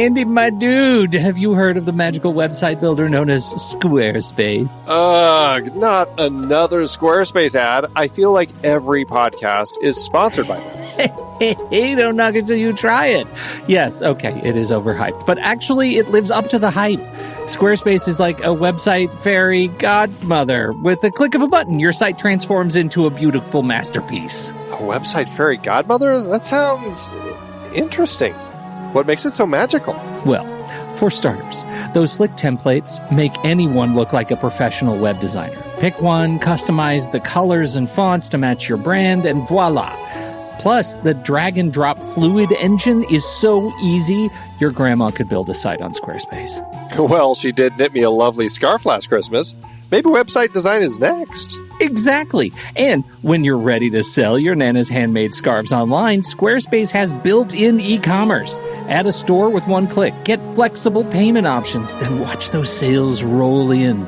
Andy, my dude, have you heard of the magical website builder known as Squarespace? Ugh, not another Squarespace ad. I feel like every podcast is sponsored by them. Hey, don't knock it till you try it. Yes, okay, it is overhyped, but actually it lives up to the hype. Squarespace is like a website fairy godmother. With a click of a button, your site transforms into a beautiful masterpiece. A website fairy godmother? That sounds interesting. What makes it so magical? Well, for starters, those slick templates make anyone look like a professional web designer. Pick one, customize the colors and fonts to match your brand, and voila. Plus, the drag-and-drop fluid engine is so easy, your grandma could build a site on Squarespace. Well, she did knit me a lovely scarf last Christmas. Maybe website design is next. Exactly. And when you're ready to sell your Nana's handmade scarves online, Squarespace has built-in e-commerce. Add a store with one click. Get flexible payment options. Then watch those sales roll in.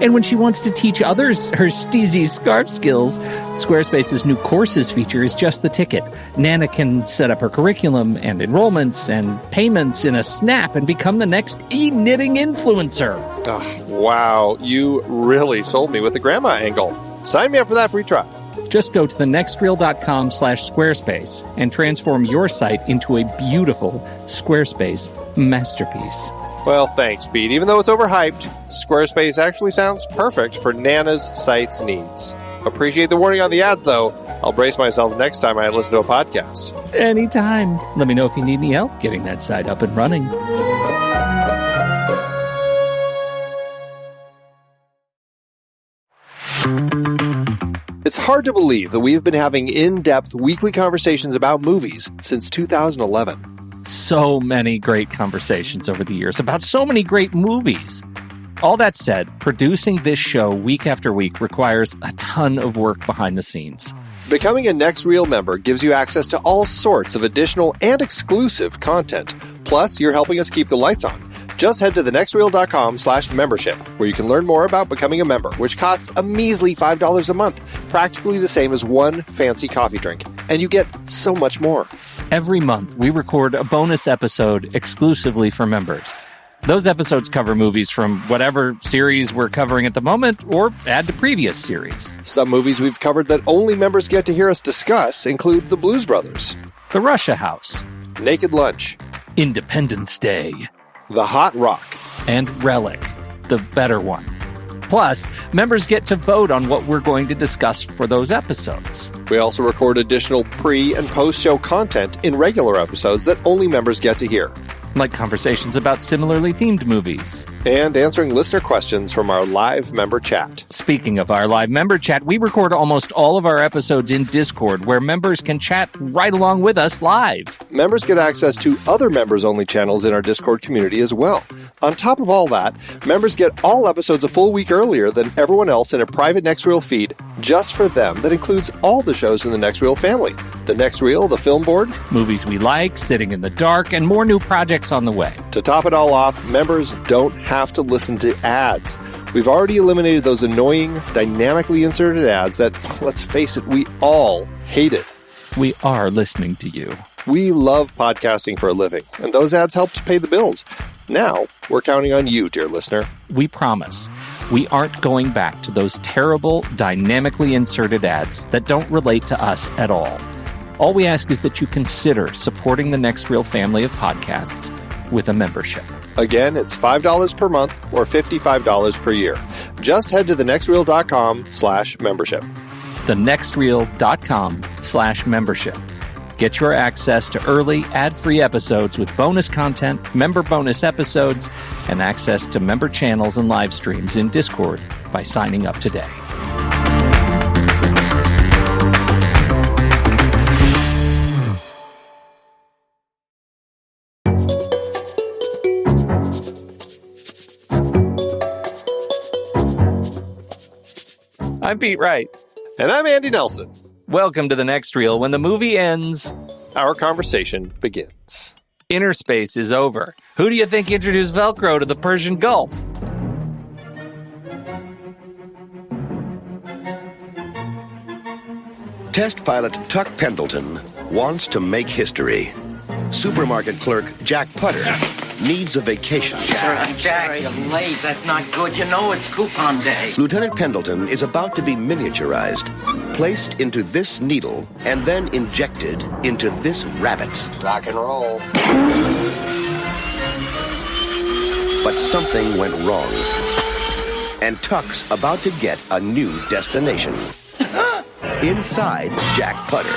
And when she wants to teach others her steezy scarf skills, Squarespace's new courses feature is just the ticket. Nana can set up her curriculum and enrollments and payments in a snap and become the next e-knitting influencer. Oh, wow, you really sold me with the grandma angle. Sign me up for that free trial. Just go to thenextreel.com/Squarespace and transform your site into a beautiful Squarespace masterpiece. Well, thanks, Pete. Even though it's overhyped, Squarespace actually sounds perfect for Nana's site's needs. Appreciate the warning on the ads, though. I'll brace myself next time I listen to a podcast. Anytime. Let me know if you need any help getting that site up and running. It's hard to believe that we've been having in-depth weekly conversations about movies since 2011. So many great conversations over the years about so many great movies. All that said, producing this show week after week requires a ton of work behind the scenes. Becoming a Next Reel member gives you access to all sorts of additional and exclusive content. Plus, you're helping us keep the lights on. Just head to thenextreel.com/membership, where you can learn more about becoming a member, which costs a measly $5 a month, practically the same as one fancy coffee drink. And you get so much more. Every month, we record a bonus episode exclusively for members. Those episodes cover movies from whatever series we're covering at the moment, or add to previous series. Some movies we've covered that only members get to hear us discuss include The Blues Brothers, The Russia House, Naked Lunch, Independence Day, The Hot Rock, and Relic, the better one. Plus, members get to vote on what we're going to discuss for those episodes. We also record additional pre- and post-show content in regular episodes that only members get to hear. Like conversations about similarly themed movies. And answering listener questions from our live member chat. Speaking of our live member chat, we record almost all of our episodes in Discord, where members can chat right along with us live. Members get access to other members-only channels in our Discord community as well. On top of all that, members get all episodes a full week earlier than everyone else in a private Next Reel feed just for them that includes all the shows in the Next Reel family. The Next Reel, the Film Board, movies we like, Sitting in the Dark, and more new projects on the way. To top it all off, members don't have to listen to ads. We've already eliminated those annoying, dynamically inserted ads that, let's face it, we all hated. We are listening to you. We love podcasting for a living, and those ads help to pay the bills. Now, we're counting on you, dear listener. We promise. We aren't going back to those terrible, dynamically inserted ads that don't relate to us at all. All we ask is that you consider supporting the Next Reel family of podcasts with a membership. Again, it's $5 per month or $55 per year. Just head to thenextreel.com/membership. thenextreel.com/membership. Get your access to early, ad-free episodes with bonus content, member bonus episodes, and access to member channels and live streams in Discord by signing up today. I'm Pete Wright. And I'm Andy Nelson. Welcome to The Next Reel. When the movie ends, our conversation begins. Innerspace is over. Who do you think introduced Velcro to the Persian Gulf? Test pilot Tuck Pendleton wants to make history. Supermarket clerk Jack Putter needs a vacation. Jack, you're late. That's not good. You know it's coupon day. Lieutenant Pendleton is about to be miniaturized, placed into this needle, and then injected into this rabbit. Rock and roll. But something went wrong. And Tuck's about to get a new destination. Inside Jack Putter.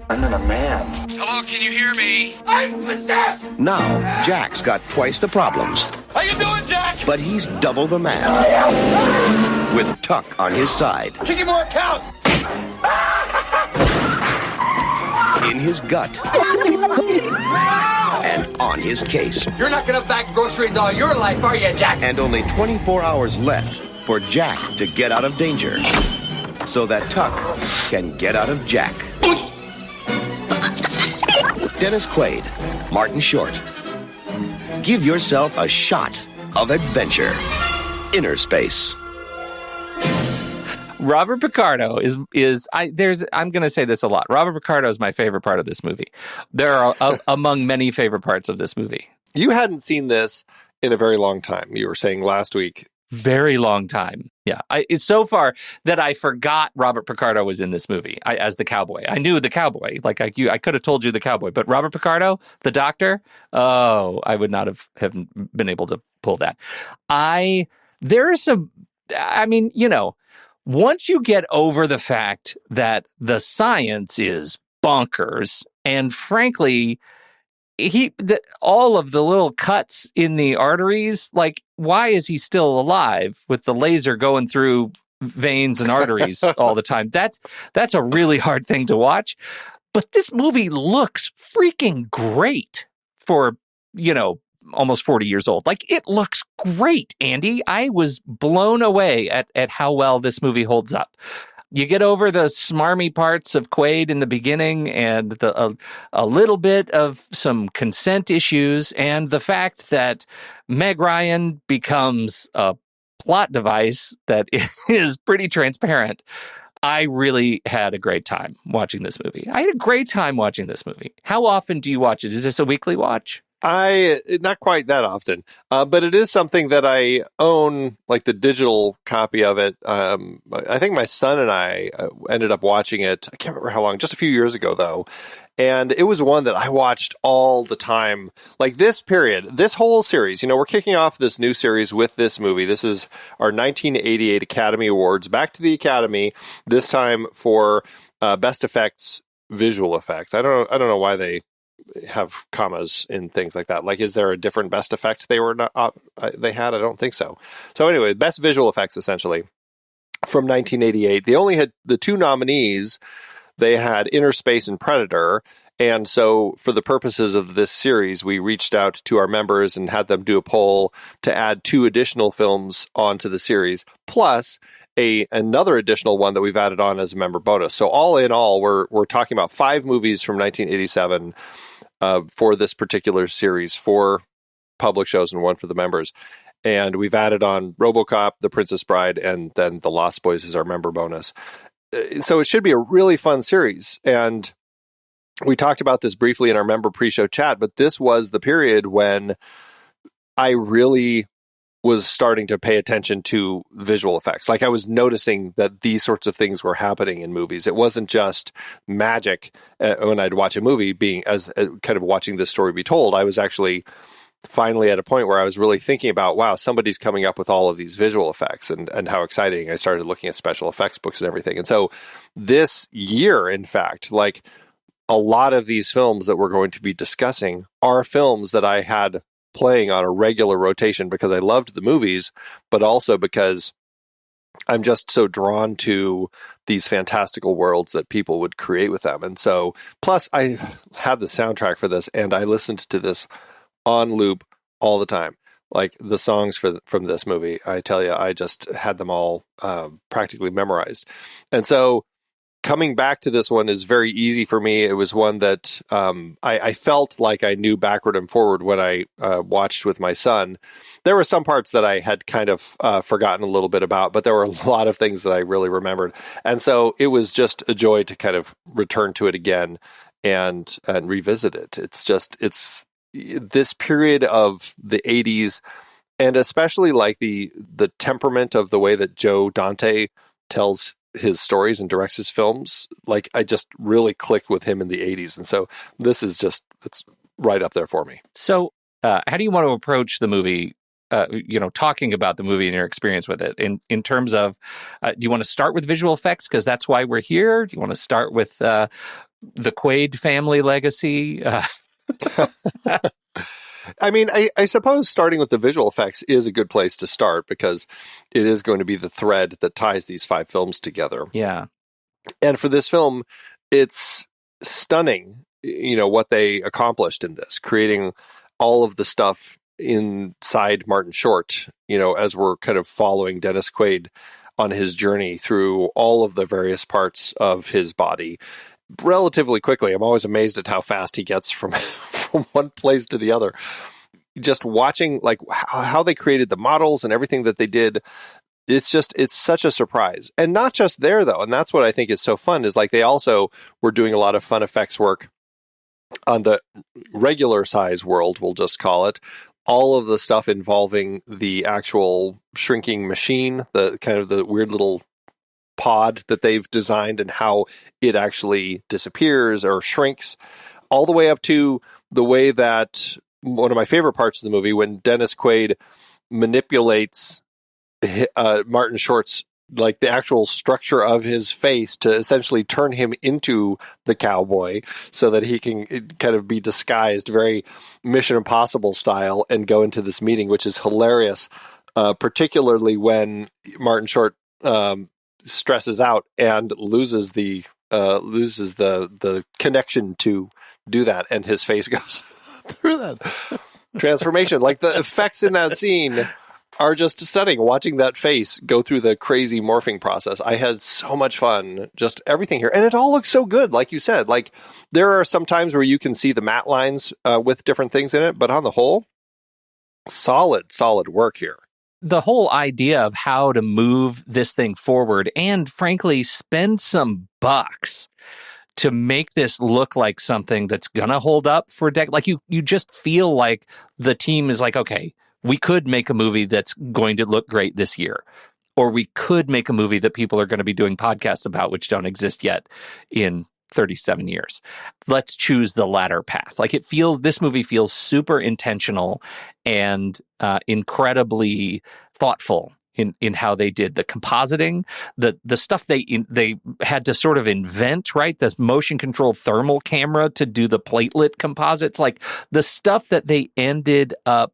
I'm in a man. Hello, can you hear me? I'm possessed! Now, Jack's got twice the problems. How you doing, Jack? But he's double the man. With Tuck on his side. Kick more accounts! In his gut. And on his case. You're not gonna bag groceries all your life, are you, Jack? And only 24 hours left for Jack to get out of danger. So that Tuck can get out of Jack. Dennis Quaid, Martin Short. Give yourself a shot of adventure. Innerspace. Robert Picardo I'm going to say this a lot. Robert Picardo is my favorite part of this movie. There are among many favorite parts of this movie. You hadn't seen this in a very long time. You were saying last week. Very long time. Yeah. It's so far that I forgot Robert Picardo was in this movie as the cowboy. I knew the cowboy. Like I could have told you the cowboy, but Robert Picardo, the doctor, I would not have been able to pull that. Once you get over the fact that the science is bonkers, and frankly, all of the little cuts in the arteries, like, why is he still alive with the laser going through veins and arteries all the time? That's a really hard thing to watch. But this movie looks freaking great for, almost 40 years old. Like, it looks great, Andy. I was blown away at how well this movie holds up. You get over the smarmy parts of Quaid in the beginning and a little bit of some consent issues and the fact that Meg Ryan becomes a plot device that is pretty transparent. I really had a great time watching this movie. How often do you watch it? Is this a weekly watch? Not quite that often, but it is something that I own, like the digital copy of it. I think my son and I ended up watching it. I can't remember how long, just a few years ago though. And it was one that I watched all the time. Like this whole series, we're kicking off this new series with this movie. This is our 1988 Academy Awards, back to the Academy, this time for best effects, visual effects. I don't know why they have commas in things like that. Like, is there a different best effect they had? I don't think so. So anyway, best visual effects essentially from 1988. They only had the two nominees. They had Innerspace and Predator. And so for the purposes of this series, we reached out to our members and had them do a poll to add two additional films onto the series, plus another additional one that we've added on as a member bonus. So all in all, we're talking about 5 movies from 1987 for this particular series, 4 public shows and 1 for the members. And we've added on RoboCop, The Princess Bride, and then The Lost Boys is our member bonus. So it should be a really fun series. And we talked about this briefly in our member pre-show chat, but this was the period when I really was starting to pay attention to visual effects. Like, I was noticing that these sorts of things were happening in movies. It wasn't just magic when I'd watch a movie being as kind of watching this story be told. I was actually finally at a point where I was really thinking about, wow, somebody's coming up with all of these visual effects and how exciting. I started looking at special effects books and everything. And so this year, in fact, like a lot of these films that we're going to be discussing are films that I had playing on a regular rotation because I loved the movies, but also because I'm just so drawn to these fantastical worlds that people would create with them. And so, plus I had the soundtrack for this and I listened to this on loop all the time. Like the songs from this movie, I tell you, I just had them all practically memorized. And so coming back to this one is very easy for me. It was one that I felt like I knew backward and forward when I watched with my son. There were some parts that I had kind of forgotten a little bit about, but there were a lot of things that I really remembered. And so it was just a joy to kind of return to it again and revisit it. It's this period of the 80s, and especially like the temperament of the way that Joe Dante tells his stories and directs his films, like I just really clicked with him in the 80s. And so this is just, it's right up there for me. So how do you want to approach the movie, talking about the movie and your experience with it in terms of, do you want to start with visual effects? Because that's why we're here. Do you want to start with the Quaid family legacy? I mean, I suppose starting with the visual effects is a good place to start because it is going to be the thread that ties these 5 films together. Yeah. And for this film, it's stunning, what they accomplished in this, creating all of the stuff inside Martin Short, as we're kind of following Dennis Quaid on his journey through all of the various parts of his body relatively quickly. I'm always amazed at how fast he gets from one place to the other. Just watching like how they created the models and everything that they did. It's such a surprise. And not just there though. And that's what I think is so fun is like they also were doing a lot of fun effects work on the regular size world, we'll just call it. All of the stuff involving the actual shrinking machine, the kind of the weird little pod that they've designed and how it actually disappears or shrinks, all the way up to the way that one of my favorite parts of the movie, when Dennis Quaid manipulates Martin Short's, like the actual structure of his face to essentially turn him into the cowboy so that he can kind of be disguised very Mission Impossible style and go into this meeting, which is hilarious, particularly when Martin Short stresses out and loses the connection to do that, and his face goes through that transformation. Like the effects in that scene are just stunning. Watching that face go through the crazy morphing process, I had so much fun. Just everything here, and it all looks so good. Like you said, like there are some times where you can see the matte lines with different things in it, but on the whole, solid work here. The whole idea of how to move this thing forward and frankly spend some bucks to make this look like something that's going to hold up for decades. Like you just feel like the team is like, okay, we could make a movie that's going to look great this year, or we could make a movie that people are going to be doing podcasts about, which don't exist yet in 37 years. Let's choose the latter path. Like this movie feels super intentional and incredibly thoughtful in how they did the compositing, the stuff they had to sort of invent, right? This motion controlled thermal camera to do the platelet composites, like the stuff that they ended up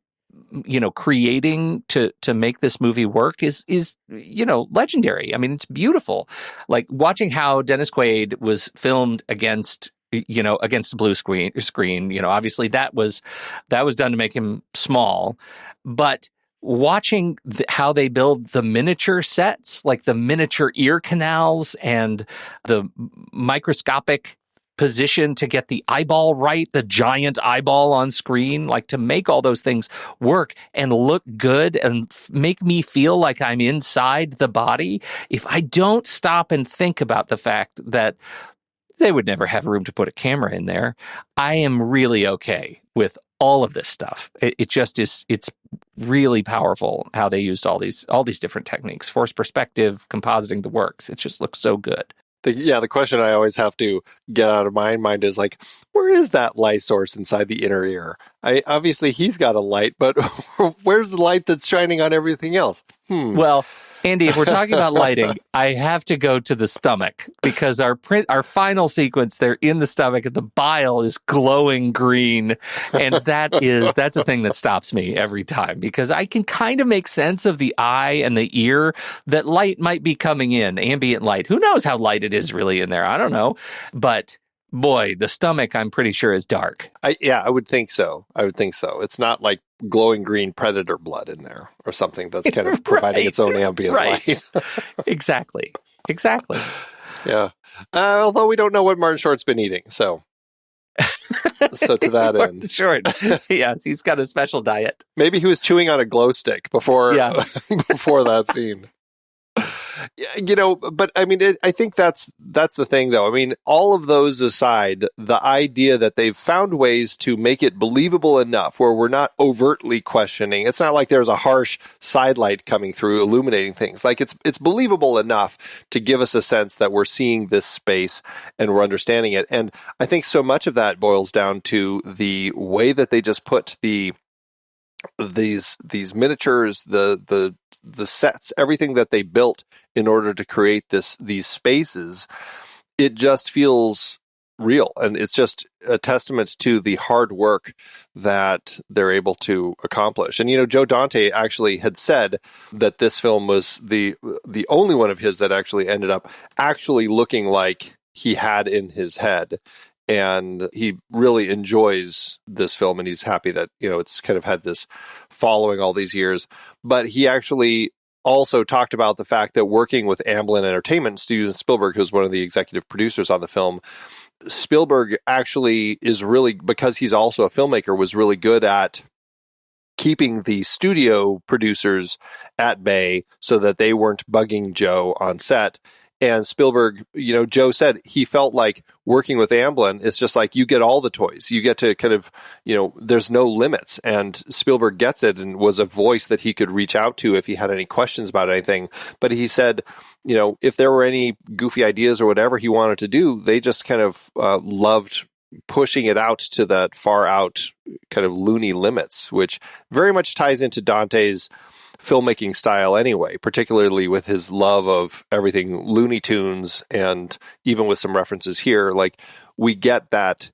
creating to make this movie work is legendary. I mean, it's beautiful. Like watching how Dennis Quaid was filmed against a blue screen, obviously that was done to make him small, but watching how they build the miniature sets, like the miniature ear canals and the microscopic position to get the eyeball right, the giant eyeball on screen, like to make all those things work and look good and make me feel like I'm inside the body. If I don't stop and think about the fact that they would never have room to put a camera in there, I am really okay with all of this stuff. It just is, it's really powerful how they used all these different techniques, forced perspective, compositing the works. It just looks so good. The question I always have to get out of my mind is like, where is that light source inside the inner ear? Obviously he's got a light, but where's the light that's shining on everything else? Well, Andy, if we're talking about lighting, I have to go to the stomach because our final sequence, they're in the stomach and the bile is glowing green. And that's a thing that stops me every time because I can kind of make sense of the eye and the ear that light might be coming in, ambient light. Who knows how light it is really in there? I don't know. But boy, the stomach, I'm pretty sure, is dark. I would think so. It's not like glowing green predator blood in there or something that's kind of providing its own ambient light. Exactly. Yeah. Although we don't know what Martin Short's been eating, so to that end. Short. Yes, he's got a special diet. Maybe he was chewing on a glow stick before that scene. But I mean, I think that's the thing, though. I mean, all of those aside, the idea that they've found ways to make it believable enough where we're not overtly questioning. It's not like there's a harsh sidelight coming through illuminating things. Like it's believable enough to give us a sense that we're seeing this space and we're understanding it. And I think so much of that boils down to the way that they just put these miniatures, the sets, everything that they built in order to create these spaces. It just feels real, and it's just a testament to the hard work that they're able to accomplish. And Joe Dante actually had said that this film was the only one of his that actually ended up actually looking like he had in his head. And he really enjoys this film, and he's happy that, it's kind of had this following all these years. But he actually also talked about the fact that working with Amblin Entertainment, Steven Spielberg, who's one of the executive producers on the film, Spielberg actually is really, because he's also a filmmaker, was really good at keeping the studio producers at bay so that they weren't bugging Joe on set. And Spielberg, Joe said he felt like working with Amblin, it's just like you get all the toys. You get to kind of, there's no limits. And Spielberg gets it and was a voice that he could reach out to if he had any questions about anything. But he said, if there were any goofy ideas or whatever he wanted to do, they just kind of loved pushing it out to that far out kind of loony limits, which very much ties into Dante's filmmaking style anyway, particularly with his love of everything Looney Tunes, and even with some references here, like we get that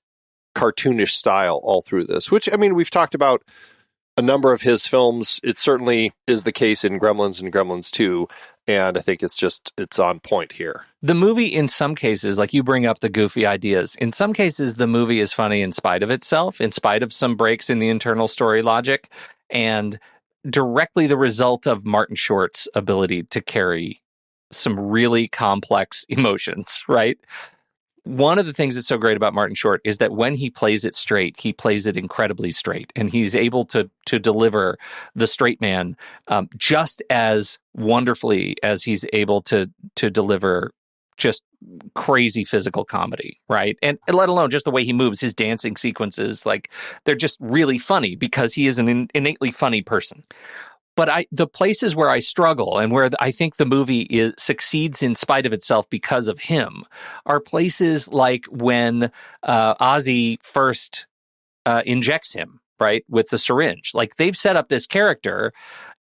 cartoonish style all through this, which, I mean, we've talked about a number of his films. It certainly is the case in Gremlins and Gremlins 2, and I think it's on point here. The movie, in some cases, like you bring up the goofy ideas, in some cases the movie is funny in spite of itself, in spite of some breaks in the internal story logic, and directly the result of Martin Short's ability to carry some really complex emotions, right? One of the things that's so great about Martin Short is that when he plays it straight, he plays it incredibly straight, and he's able to deliver the straight man just as wonderfully as he's able to deliver just crazy physical comedy, right? And let alone just the way he moves, his dancing sequences, like they're just really funny because he is an innately funny person. But the places where I struggle and where I think the movie succeeds in spite of itself because of him are places like when Ozzy first injects him, right, with the syringe. Like they've set up this character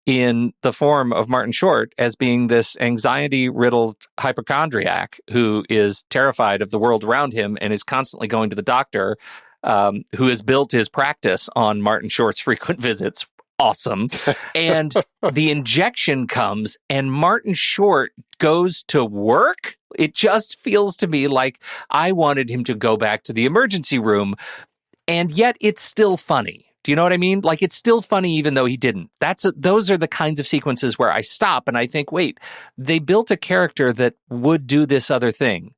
in the form of Martin Short as being this anxiety-riddled hypochondriac who is terrified of the world around him and is constantly going to the doctor, who has built his practice on Martin Short's frequent visits. Awesome. And the injection comes and Martin Short goes to work. It just feels to me like I wanted him to go back to the emergency room, and yet it's still funny. Do you know what I mean? Like, it's still funny even though he didn't. Those are the kinds of sequences where I stop and I think, wait, they built a character that would do this other thing,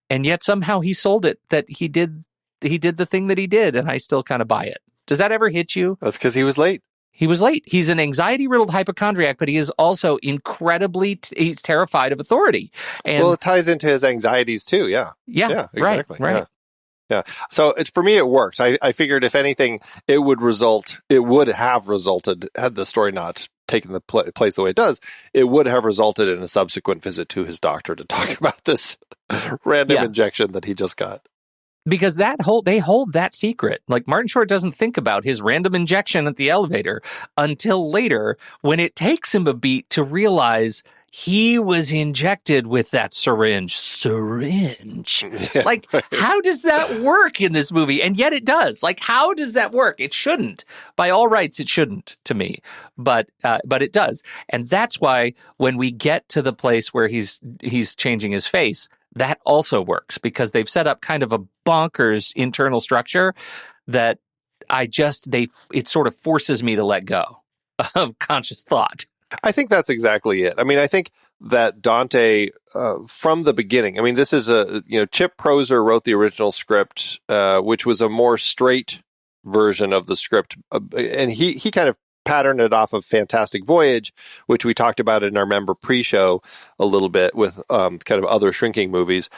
and yet somehow he sold it that he did the thing that he did, and I still kind of buy it. Does that ever hit you? That's because he was late. He was late. He's an anxiety-riddled hypochondriac, but he is also incredibly he's terrified of authority. And well, it ties into his anxieties too. Yeah. Yeah. Exactly. Right. Yeah. So for me, it worked. I figured if anything, it would have resulted, had the story not taken the place the way it does, it would have resulted in a subsequent visit to his doctor to talk about this random injection that he just got. Because they hold that secret. Like Martin Short doesn't think about his random injection at the elevator until later, when it takes him a beat to realize he was injected with that syringe. Yeah, like, right. How does that work in this movie? And yet it does. Like, how does that work? It shouldn't. By all rights, it shouldn't to me. But it does. And that's why when we get to the place where he's changing his face, that also works, because they've set up kind of a bonkers internal structure that it sort of forces me to let go of conscious thought. I think that's exactly it. I mean, I think that Dante, from the beginning, I mean, this is Chip Proser wrote the original script, which was a more straight version of the script. And he kind of pattern it off of Fantastic Voyage, which we talked about in our member pre-show a little bit with kind of other shrinking movies.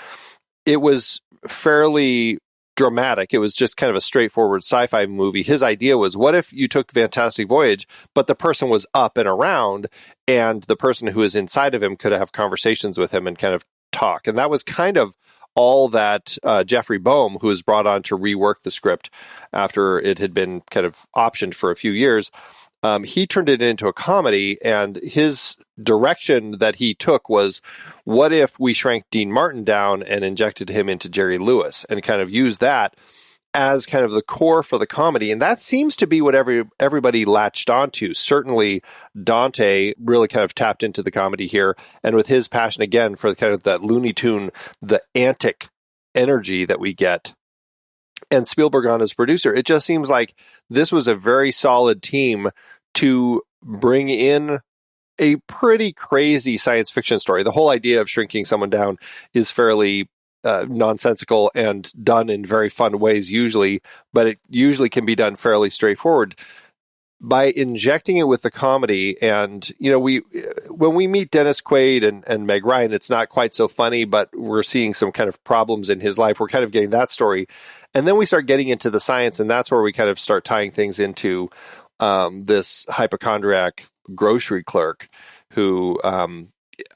It was fairly dramatic. It was just kind of a straightforward sci-fi movie. His idea was, what if you took Fantastic Voyage, but the person was up and around, and the person who was inside of him could have conversations with him and kind of talk. And that was kind of all that Jeffrey Boam, who was brought on to rework the script after it had been kind of optioned for a few years, he turned it into a comedy, and his direction that he took was, what if we shrank Dean Martin down and injected him into Jerry Lewis and kind of used that as kind of the core for the comedy? And that seems to be what everybody latched onto. Certainly Dante really kind of tapped into the comedy here, and with his passion again for kind of that Looney Tune, the antic energy that we get, and Spielberg on as producer, it just seems like this was a very solid team to bring in a pretty crazy science fiction story. The whole idea of shrinking someone down is fairly nonsensical and done in very fun ways usually, but it usually can be done fairly straightforward. By injecting it with the comedy, and when we meet Dennis Quaid and Meg Ryan, it's not quite so funny, but we're seeing some kind of problems in his life. We're kind of getting that story, and then we start getting into the science, and that's where we kind of start tying things into this hypochondriac grocery clerk who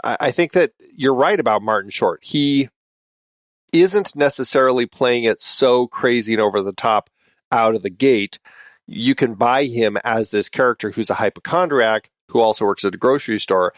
I think that you're right about Martin Short. He isn't necessarily playing it so crazy and over the top out of the gate. You can buy him as this character who's a hypochondriac who also works at a grocery store,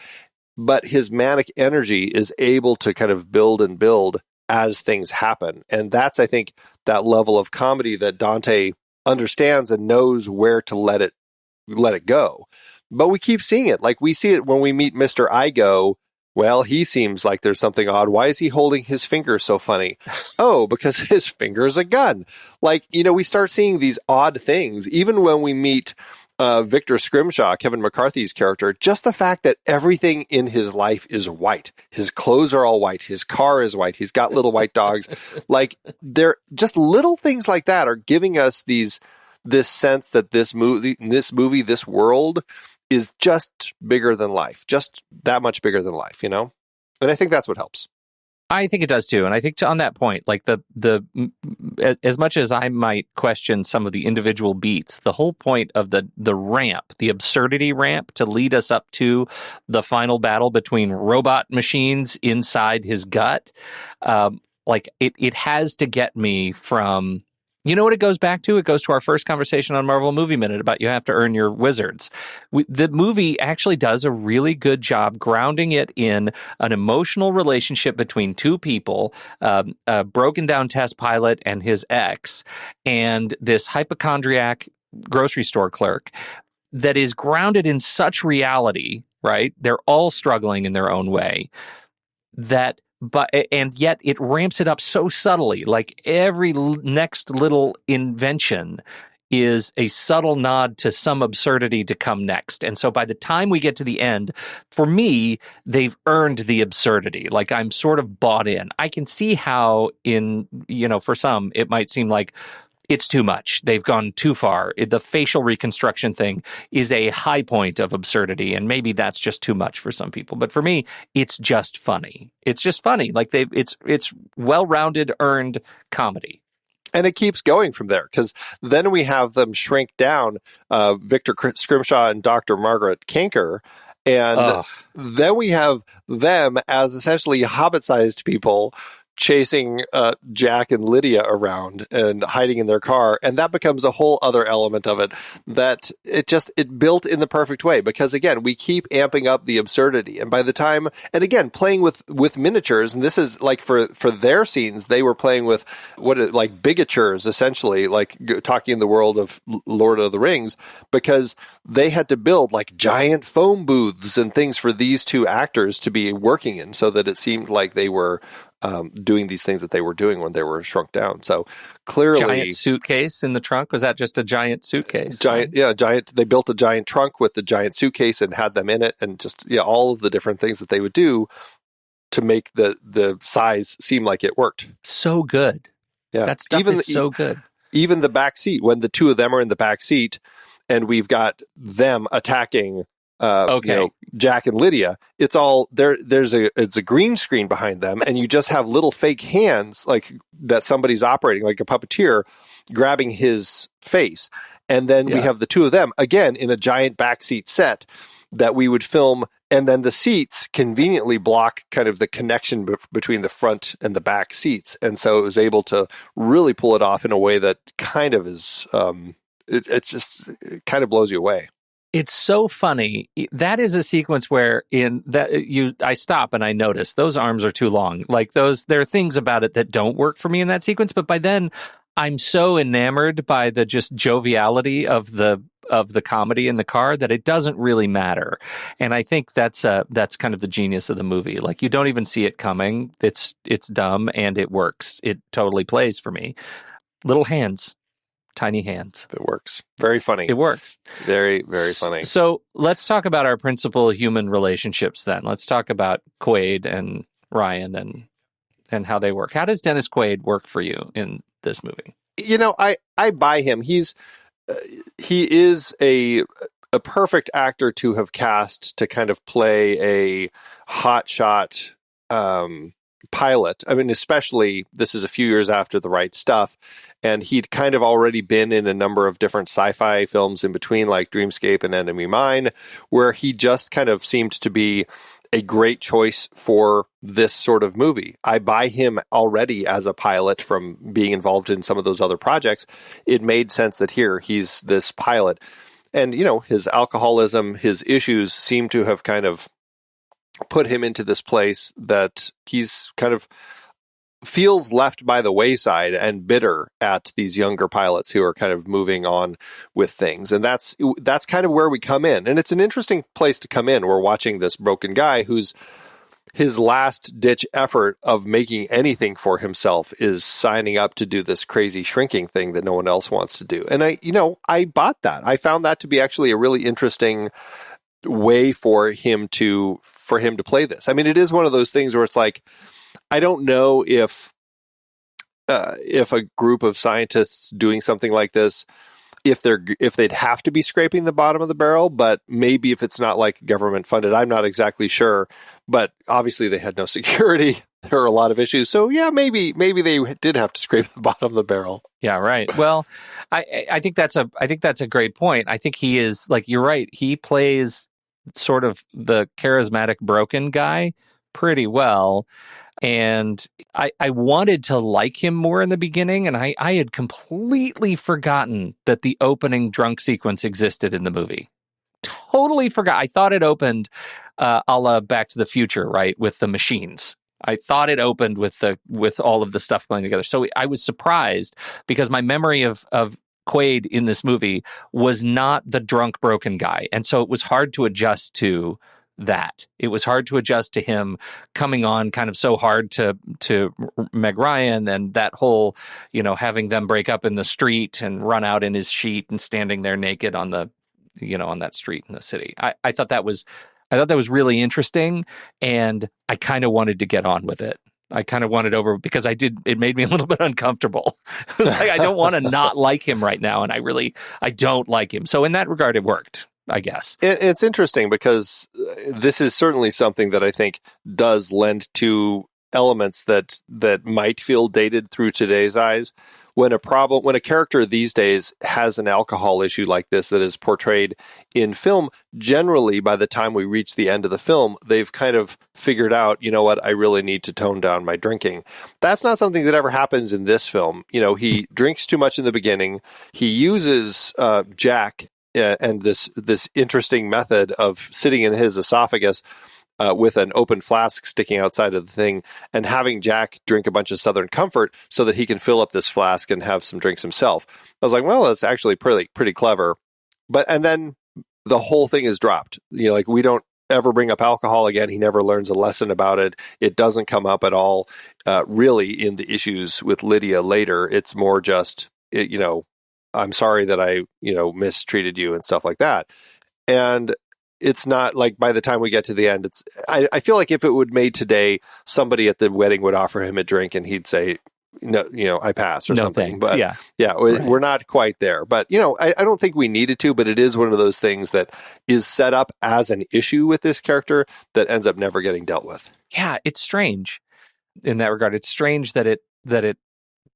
but his manic energy is able to kind of build and build as things happen. And that's, I think, that level of comedy that Dante understands and knows where to let it go. But we keep seeing it. Like, we see it when we meet Mr. Igo. Well, he seems like there's something odd. Why is he holding his finger so funny? Oh, because his finger is a gun. Like, we start seeing these odd things. Even when we meet Victor Scrimshaw, Kevin McCarthy's character, just the fact that everything in his life is white. His clothes are all white. His car is white. He's got little white dogs. Like, they're just little things like that are giving us this sense that this world is just bigger than life, just that much bigger than life, And I think that's what helps. I think it does too. And I think on that point, like as much as I might question some of the individual beats, the whole point of the ramp, the absurdity ramp to lead us up to the final battle between robot machines inside his gut, like it has to get me from, what it goes back to? It goes to our first conversation on Marvel Movie Minute about you have to earn your wizards. The movie actually does a really good job grounding it in an emotional relationship between two people, a broken down test pilot and his ex, and this hypochondriac grocery store clerk that is grounded in such reality, right? They're all struggling in their own way, and yet it ramps it up so subtly. Like every next little invention is a subtle nod to some absurdity to come next. And so by the time we get to the end, for me, they've earned the absurdity. Like, I'm sort of bought in. I can see how for some, it might seem like it's too much. They've gone too far. The facial reconstruction thing is a high point of absurdity, and maybe that's just too much for some people. But for me, it's just funny. It's just funny. Like, it's well-rounded, earned comedy. And it keeps going from there, because then we have them shrink down Victor Scrimshaw and Dr. Margaret Kanker, and then we have them as essentially Hobbit-sized people chasing Jack and Lydia around and hiding in their car. And that becomes a whole other element of it that it built in the perfect way, because again, we keep amping up the absurdity. And by the time, and again, playing with miniatures, and this is like for their scenes, they were playing with like bigatures, essentially, like talking in the world of Lord of the Rings, because they had to build like giant foam booths and things for these two actors to be working in, so that it seemed like they were doing these things that they were doing when they were shrunk down. So clearly, giant suitcase in the trunk. Was that just a giant suitcase? Giant. They built a giant trunk with the giant suitcase and had them in it, and just all of the different things that they would do to make the size seem like it worked. So good. Yeah, that stuff is so good. Even the back seat, when the two of them are in the back seat, and we've got them attacking Okay. Jack and Lydia. It's all there. It's a green screen behind them, and you just have little fake hands like that somebody's operating, like a puppeteer, grabbing his face. And then we have the two of them again in a giant backseat set that we would film. And then the seats conveniently block kind of the connection between the front and the back seats. And so it was able to really pull it off in a way that kind of is, it kind of blows you away. It's so funny. That is a sequence where I stop and I notice those arms are too long. Like there are things about it that don't work for me in that sequence. But by then I'm so enamored by the just joviality of the comedy in the car that it doesn't really matter. And I think that's kind of the genius of the movie. Like you don't even see it coming. It's dumb and it works. It totally plays for me. Little hands. Tiny hands. It works. Very funny. It works. Very, very funny. So let's talk about our principal human relationships then. Let's talk about Quaid and Ryan and how they work. How does Dennis Quaid work for you in this movie? I buy him. He is a perfect actor to have cast to kind of play a hotshot pilot. I mean, especially this is a few years after The Right Stuff. And he'd kind of already been in a number of different sci-fi films in between, like Dreamscape and Enemy Mine, where he just kind of seemed to be a great choice for this sort of movie. I buy him already as a pilot from being involved in some of those other projects. It made sense that here he's this pilot. And, his alcoholism, his issues seem to have kind of put him into this place that he's kind of feels left by the wayside and bitter at these younger pilots who are kind of moving on with things. And that's kind of where we come in. And it's an interesting place to come in. We're watching this broken guy who's his last ditch effort of making anything for himself is signing up to do this crazy shrinking thing that no one else wants to do. And I bought that. I found that to be actually a really interesting way for him to play this. I mean, it is one of those things where it's like, I don't know if a group of scientists doing something like this, if they'd have to be scraping the bottom of the barrel, but maybe if it's not like government funded, I'm not exactly sure. But obviously they had no security. There are a lot of issues. So yeah, maybe they did have to scrape the bottom of the barrel. Yeah, right. Well, I think that's a great point. I think he is, like, you're right. He plays sort of the charismatic broken guy pretty well. And I wanted to like him more in the beginning, and I had completely forgotten that the opening drunk sequence existed in the movie. Totally forgot. I thought it opened a la Back to the Future, right, with the machines. I thought it opened with all of the stuff playing together. So I was surprised because my memory of Quaid in this movie was not the drunk broken guy, and so it was hard to adjust to that. It was hard to adjust to him coming on kind of so hard to Meg Ryan, and that whole, having them break up in the street and run out in his sheet and standing there naked on the, on that street in the city. I thought that was really interesting, and I kind of wanted to get on with it. I kind of wanted over because it made me a little bit uncomfortable. It was like, I don't want to not like him right now. And I don't like him. So in that regard, it worked, I guess. It's interesting because this is certainly something that I think does lend to elements that might feel dated through today's eyes. When a character these days has an alcohol issue like this that is portrayed in film, generally by the time we reach the end of the film, they've kind of figured out, I really need to tone down my drinking. That's not something that ever happens in this film. He drinks too much in the beginning. He uses Jack and this interesting method of sitting in his esophagus with an open flask sticking outside of the thing and having Jack drink a bunch of Southern Comfort so that he can fill up this flask and have some drinks himself. I was like, well, that's actually pretty clever. And then the whole thing is dropped. We don't ever bring up alcohol again. He never learns a lesson about it. It doesn't come up at all, really, in the issues with Lydia later. It's more just, I'm sorry that I, mistreated you and stuff like that. And it's not like by the time we get to the end, I feel like if it would made today, somebody at the wedding would offer him a drink and he'd say, no, I passed or No something. thanks. But Right. we're not quite there. But, I don't think we needed to, but it is one of those things that is set up as an issue with this character that ends up never getting dealt with. Yeah, it's strange in that regard. It's strange that it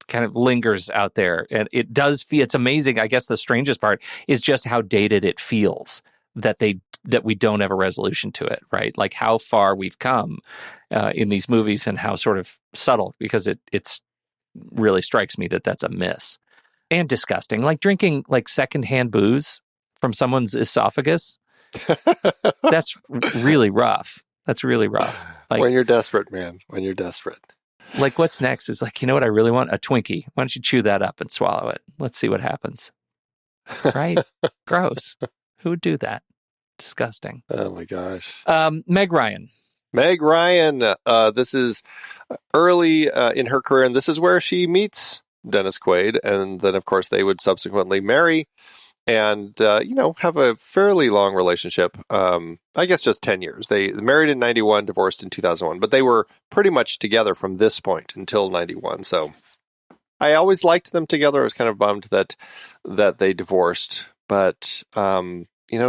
kind of lingers out there, and it does feel. It's amazing. I guess the strangest part is just how dated it feels that we don't have a resolution to it, right? Like how far we've come in these movies and how sort of subtle, because it's really strikes me that that's a miss and disgusting. Like drinking like secondhand booze from someone's esophagus. That's really rough. That's really rough. Like, when you're desperate, man. When you're desperate. Like, what's next is like, you know what I really want? A Twinkie. Why don't you chew that up and swallow it? Let's see what happens. Right? Gross. Who would do that? Disgusting. Oh, my gosh. Meg Ryan. Meg Ryan. This is early in her career, and this is where she meets Dennis Quaid. And then, of course, they would subsequently marry and, have a fairly long relationship. I guess just 10 years. They married in 91, divorced in 2001, but they were pretty much together from this point until 91. So I always liked them together. I was kind of bummed that they divorced, but,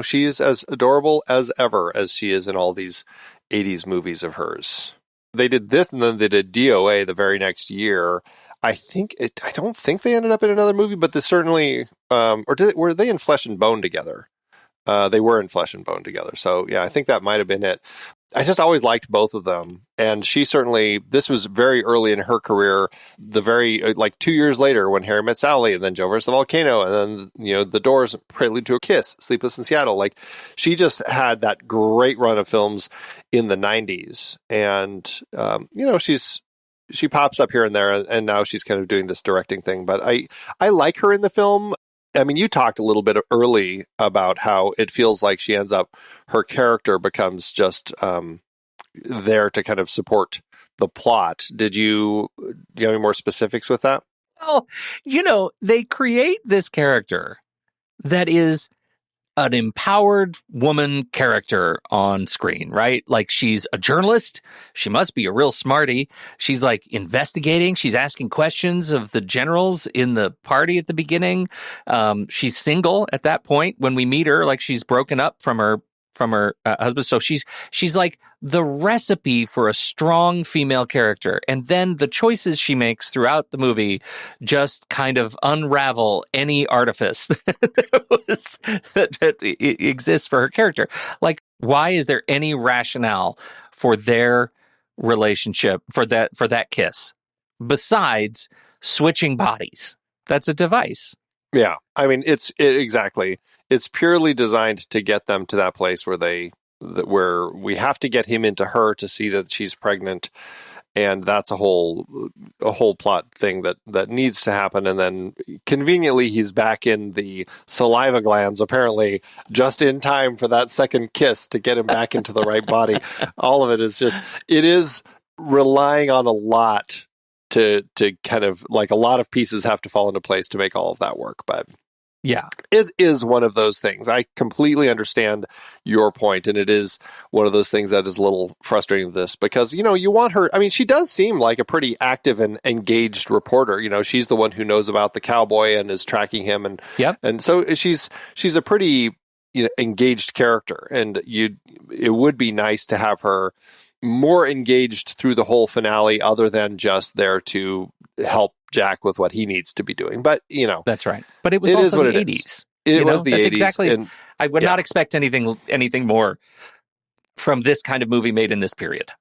she's as adorable as ever as she is in all these 80s movies of hers. They did this and then they did DOA the very next year. I don't think they ended up in another movie, but this certainly, were they in Flesh and Bone together? They were in Flesh and Bone together. So yeah, I think that might have been it. I just always liked both of them. And this was very early in her career, like 2 years later when Harry Met Sally and then Joe vs. the Volcano and then, The Doors, Prelude to a Kiss, Sleepless in Seattle. Like she just had that great run of films in the 90s. And, she pops up here and there, and now she's kind of doing this directing thing. But I like her in the film. I mean, you talked a little bit early about how it feels like her character becomes just there to kind of support the plot. Do you have any more specifics with that? Well, they create this character that is an empowered woman character on screen, right? Like she's a journalist. She must be a real smarty. She's like investigating. She's asking questions of the generals in the party at the beginning. She's single at that point when we meet her. Like she's broken up from her husband. So she's like the recipe for a strong female character. And then the choices she makes throughout the movie just kind of unravel any artifice that exists for her character. Like, why is there any rationale for their relationship, for that kiss, besides switching bodies? That's a device. Yeah. I mean, exactly. It's purely designed to get them to that place where we have to get him into her to see that she's pregnant. And that's a whole plot thing that needs to happen. And then conveniently, he's back in the saliva glands, apparently, just in time for that second kiss to get him back into the right body. All of it is relying on a lot to kind of like a lot of pieces have to fall into place to make all of that work. But yeah, it is one of those things. I completely understand your point, and it is one of those things that is a little frustrating with this because, you want her. I mean, she does seem like a pretty active and engaged reporter. She's the one who knows about the cowboy and is tracking him, and yep. And so she's a pretty engaged character, and it would be nice to have her more engaged through the whole finale, other than just there to help Jack with what he needs to be doing. But, that's right. But it was also the 80s. It was the 80s. Exactly. And I would not expect anything more from this kind of movie made in this period.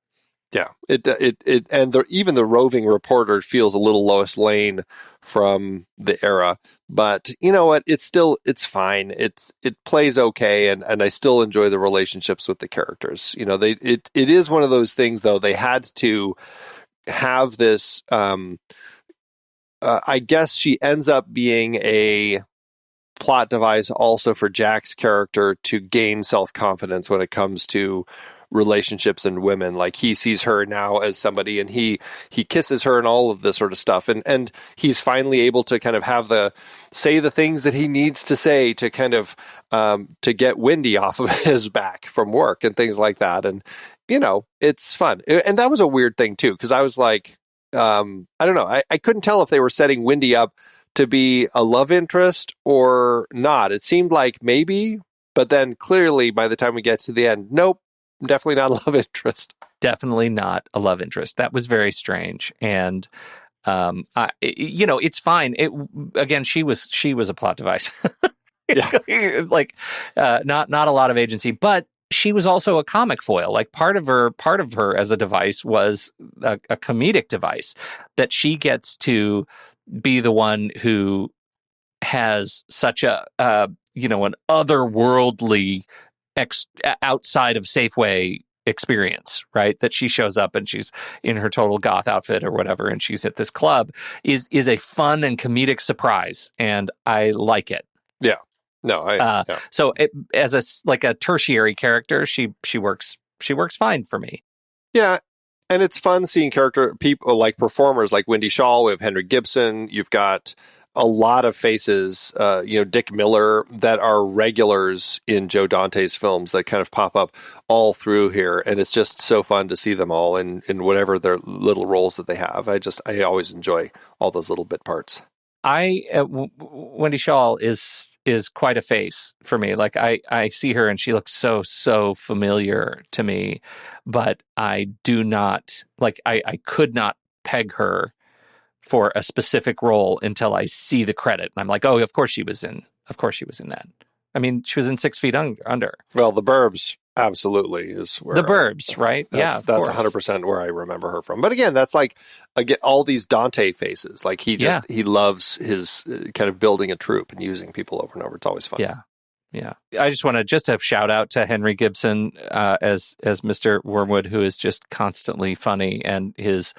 Yeah. Even the roving reporter feels a little Lois Lane from the era. But you know what? It's fine. It plays okay, and I still enjoy the relationships with the characters. It is one of those things, though. They had to have this. I guess she ends up being a plot device also for Jack's character to gain self-confidence when it comes to relationships and women. Like he sees her now as somebody, and he kisses her and all of this sort of stuff, and he's finally able to kind of say the things that he needs to say to kind of to get Wendy off of his back from work and things like that. And it's fun. And that was a weird thing too, because I was like, I don't know. I couldn't tell if they were setting Wendy up to be a love interest or not. It seemed like maybe, but then clearly by the time we get to the end, nope, definitely not a love interest. Definitely not a love interest. That was very strange. And, it's fine. Again, she was a plot device. Yeah. Like, not a lot of agency, but she was also a comic foil. Like part of her as a device was a comedic device that she gets to be the one who has such an otherworldly outside of Safeway experience, right? That she shows up and she's in her total goth outfit or whatever, and she's at this club is a fun and comedic surprise, and I like it. Yeah. No, yeah. So as a tertiary character, she works fine for me. Yeah. And it's fun seeing people like performers like Wendy Shaw. We have Henry Gibson. You've got a lot of faces, Dick Miller, that are regulars in Joe Dante's films that kind of pop up all through here. And it's just so fun to see them all in whatever their little roles that they have. I always enjoy all those little bit parts. Wendy Shaw is quite a face for me. Like I see her and she looks so familiar to me, but I do not I could not peg her for a specific role until I see the credit. And I'm like, oh, of course she was in that. I mean, she was in 6 Feet Under. Well, The Burbs absolutely is where The Burbs, right? That's 100% where I remember her from. But again, that's all these Dante faces. Like he loves his kind of building a troupe and using people over and over. It's always fun. Yeah. Yeah. I just want to shout out to Henry Gibson as Mr. Wormwood, who is just constantly funny, and his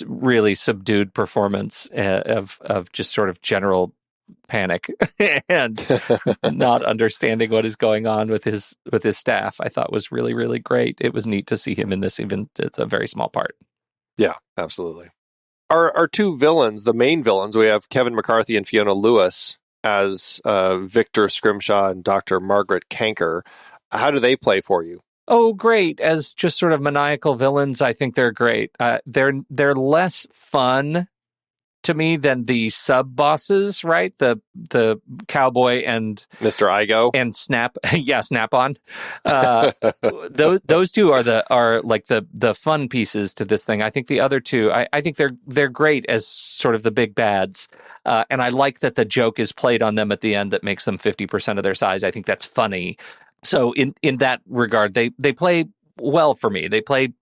really subdued performance of just sort of general panic and not understanding what is going on with his staff, I thought was really, really great. It was neat to see him in this, even it's a very small part. Yeah, absolutely. Our two villains, the main villains, we have Kevin McCarthy and Fiona Lewis as Victor Scrimshaw and Dr. Margaret Kanker. How do they play for you? Oh, great. As just sort of maniacal villains, I think they're great. They're less fun to me than the sub bosses, right? The cowboy and Mr. Igo and Snap-on. Those two are like the fun pieces to this thing. I think the other two, I think they're great as sort of the big bads, and I like that the joke is played on them at the end that makes them 50% of their size. I think that's funny. So in that regard, they play well for me. They play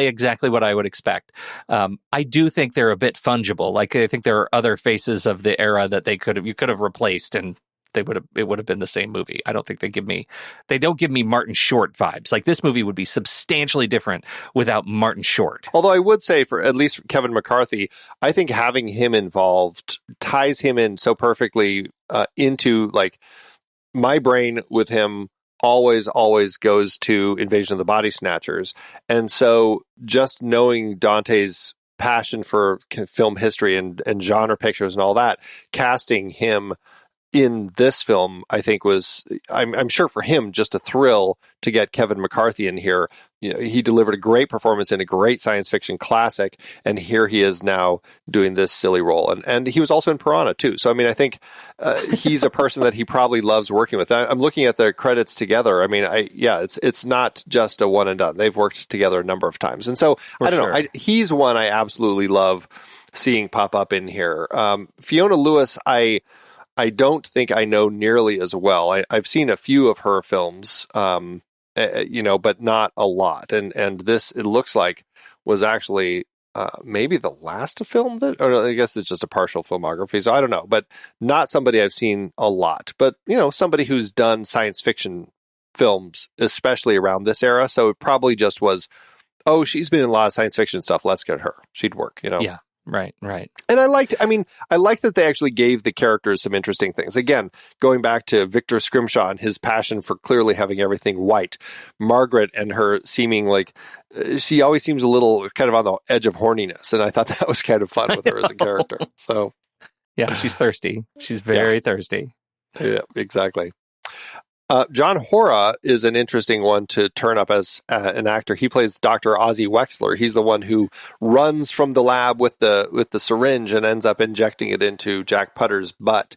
exactly what I would expect. I do think they're a bit fungible. Like I think there are other faces of the era that you could have replaced, and it would have been the same movie. I don't think they don't give me Martin Short vibes. Like this movie would be substantially different without Martin Short. Although I would say for at least Kevin McCarthy, I think having him involved ties him in so perfectly into like my brain with him. Always goes to Invasion of the Body Snatchers. And so just knowing Dante's passion for film history and genre pictures and all that, casting him in this film, I think was, I'm sure for him, just a thrill to get Kevin McCarthy in here. You know, he delivered a great performance in a great science fiction classic, and here he is now doing this silly role. And he was also in Piranha too. So I mean, I think he's a person that he probably loves working with. I'm looking at the credits together. I mean, it's not just a one and done. They've worked together a number of times, and so I don't know. He's one I absolutely love seeing pop up in here. Fiona Lewis, I don't think I know nearly as well. I've seen a few of her films, but not a lot. And this, it looks like, was actually maybe the last film or I guess it's just a partial filmography. So I don't know, but not somebody I've seen a lot. But, somebody who's done science fiction films, especially around this era. So it probably just was, oh, she's been in a lot of science fiction stuff. Let's get her. She'd work, Yeah. Right. And I liked that they actually gave the characters some interesting things. Again, going back to Victor Scrimshaw and his passion for clearly having everything white. Margaret and her seeming like, she always seems a little kind of on the edge of horniness. And I thought that was kind of fun with her as a character. So, yeah, she's thirsty. She's very thirsty. Yeah, exactly. John Hora is an interesting one to turn up as an actor. He plays Dr. Ozzie Wexler. He's the one who runs from the lab with the syringe and ends up injecting it into Jack Putter's butt.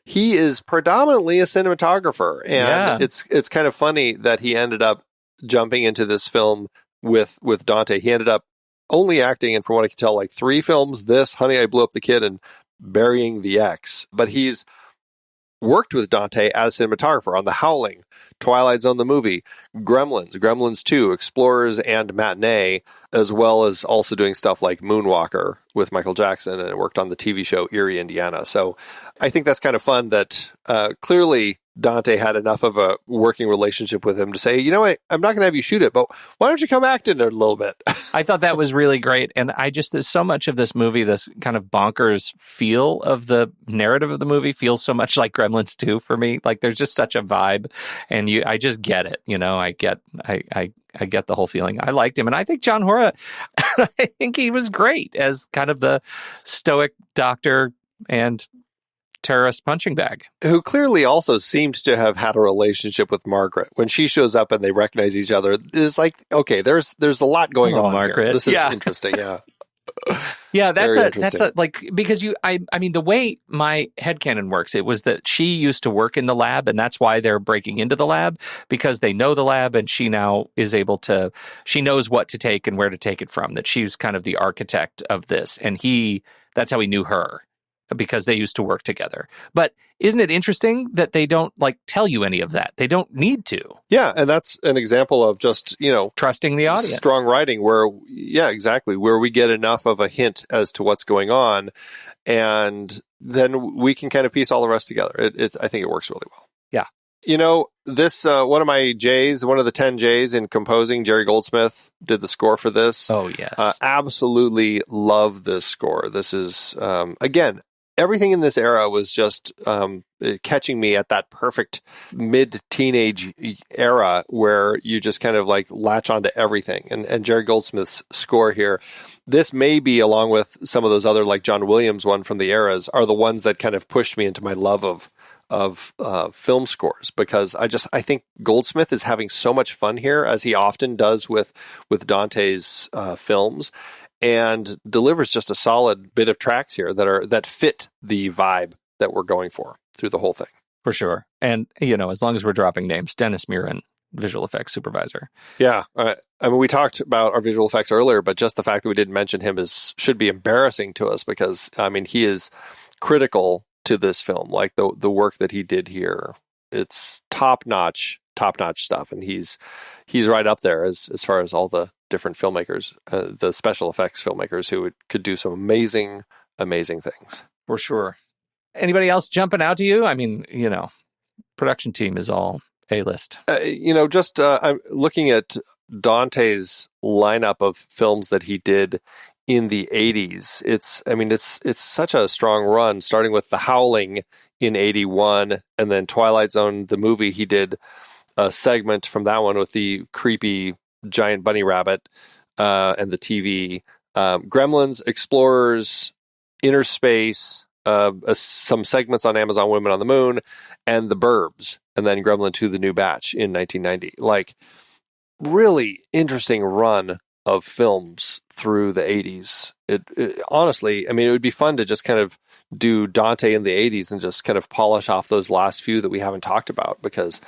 He is predominantly a cinematographer, and it's kind of funny that he ended up jumping into this film with Dante. He ended up only acting in, from what I can tell, like 3 films: this, Honey, I Blew Up the Kid, and Burying the Ex. But he's worked with Dante as cinematographer on The Howling, Twilight Zone the movie, Gremlins 2, Explorers, and Matinee, as well as also doing stuff like Moonwalker with Michael Jackson, and it worked on the TV show Erie, Indiana. So I think that's kind of fun that clearly Dante had enough of a working relationship with him to say, you know what, I'm not going to have you shoot it, but why don't you come act in it a little bit? I thought that was really great. And there's so much of this movie, this kind of bonkers feel of the narrative of the movie feels so much like Gremlins 2 for me. Like there's just such a vibe, and I just get it. I get the whole feeling. I liked him. And I think John Hora, I think he was great as kind of the stoic doctor and terrorist punching bag, who clearly also seemed to have had a relationship with Margaret. When she shows up and they recognize each other, it's like, okay, there's a lot going on Margaret. Here. This is interesting. Yeah. Yeah, that's like, because I mean, the way my headcanon works, it was that she used to work in the lab, and that's why they're breaking into the lab, because they know the lab, and she now is able to, she knows what to take and where to take it from, that she's kind of the architect of this, and that's how he knew her, because they used to work together. But isn't it interesting that they don't tell you any of that? They don't need to. Yeah, and that's an example of just, trusting the audience. Strong writing where we get enough of a hint as to what's going on, and then we can kind of piece all the rest together. I think it works really well. Yeah. This, one of my J's, one of the 10 J's in composing, Jerry Goldsmith did the score for this. Oh, yes. Absolutely love this score. This is, again, everything in this era was just catching me at that perfect mid-teenage era where you just kind of latch onto everything. And Jerry Goldsmith's score here, this may be, along with some of those other John Williams one from the eras, are the ones that kind of pushed me into my love of film scores, because I think Goldsmith is having so much fun here, as he often does with Dante's films, and delivers just a solid bit of tracks here that fit the vibe that we're going for through the whole thing. For sure. And, as long as we're dropping names, Dennis Muren, visual effects supervisor. Yeah. I mean, we talked about our visual effects earlier, but just the fact that we didn't mention him should be embarrassing to us, because, I mean, he is critical to this film. The work that he did here, it's top-notch stuff. And he's right up there as far as all the different filmmakers, the special effects filmmakers who could do some amazing things. For sure. Anybody else jumping out to you? I mean, production team is all A-list. I'm looking at Dante's lineup of films that he did in the 80s. It's such a strong run, starting with The Howling in 81, and then Twilight Zone, the movie. He did a segment from that one with the creepy giant bunny rabbit and the TV. Gremlins, Explorers, Innerspace, some segments on Amazon Women on the Moon, and The Burbs, and then Gremlin 2, The New Batch in 1990. Really interesting run of films through the 80s. It honestly, it would be fun to just kind of do Dante in the 80s and just kind of polish off those last few that we haven't talked about, because